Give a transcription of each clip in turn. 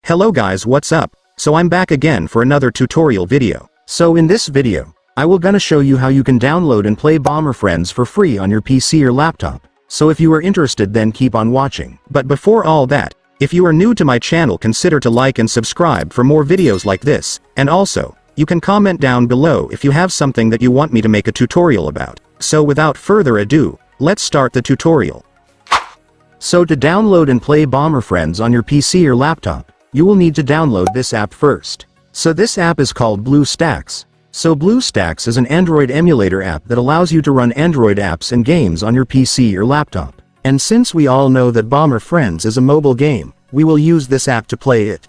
Hello guys, what's up? So I'm back again for another tutorial video. So in this video, I will gonna show you how you can download and play Bomber Friends for free on your PC or laptop. So if you are interested, then keep on watching. But before all that, if you are new to my channel, consider to like and subscribe for more videos like this, and also, you can comment down below if you have something that you want me to make a tutorial about. So without further ado, let's start the tutorial. So to download and play Bomber Friends on your PC or laptop, you will need to download this app first. So this app is called Bluestacks. So Bluestacks is an Android emulator app that allows you to run Android apps and games on your PC or laptop. And since we all know that Bomber Friends is a mobile game, we will use this app to play it.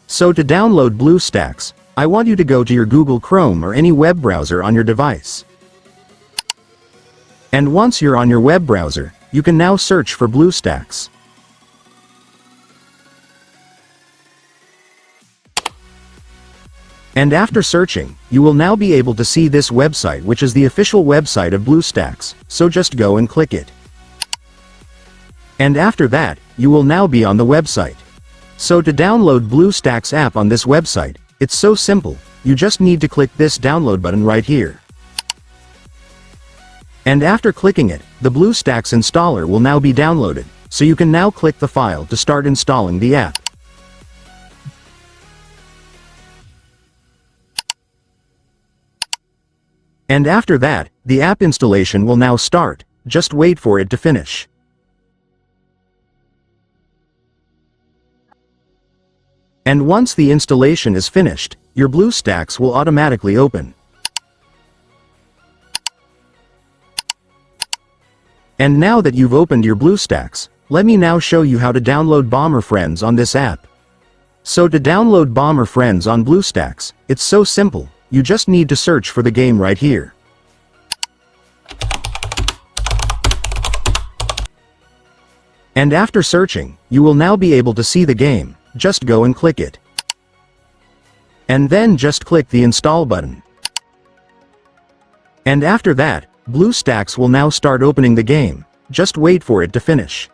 So to download Bluestacks, I want you to go to your Google Chrome or any web browser on your device. And once you're on your web browser, you can now search for Bluestacks. And after searching, you will now be able to see this website, which is the official website of Bluestacks, so just go and click it. And after that, you will now be on the website. So to download Bluestacks app on this website, it's so simple, you just need to click this download button right here. And after clicking it, the Bluestacks installer will now be downloaded, so you can now click the file to start installing the app. And after that, the app installation will now start, just wait for it to finish. And once the installation is finished, your Bluestacks will automatically open. And now that you've opened your Bluestacks, let me now show you how to download Bomber Friends on this app. So to download Bomber Friends on Bluestacks, it's so simple, you just need to search for the game right here. And after searching, you will now be able to see the game, just go and click it. And then just click the install button. And after that, Bluestacks will now start opening the game, just wait for it to finish.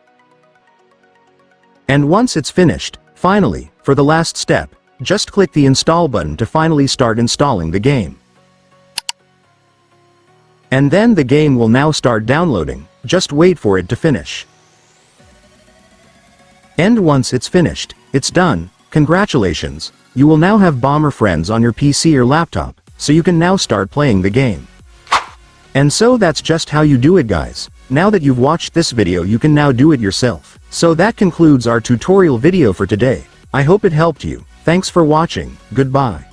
And once it's finished, finally, for the last step, just click the install button to finally start installing the game. And then the game will now start downloading, just wait for it to finish. And once it's finished, it's done, congratulations, you will now have Bomber Friends on your PC or laptop, so you can now start playing the game. And so that's just how you do it, guys. Now that you've watched this video, you can now do it yourself. So that concludes our tutorial video for today. I hope it helped you. Thanks for watching. Goodbye.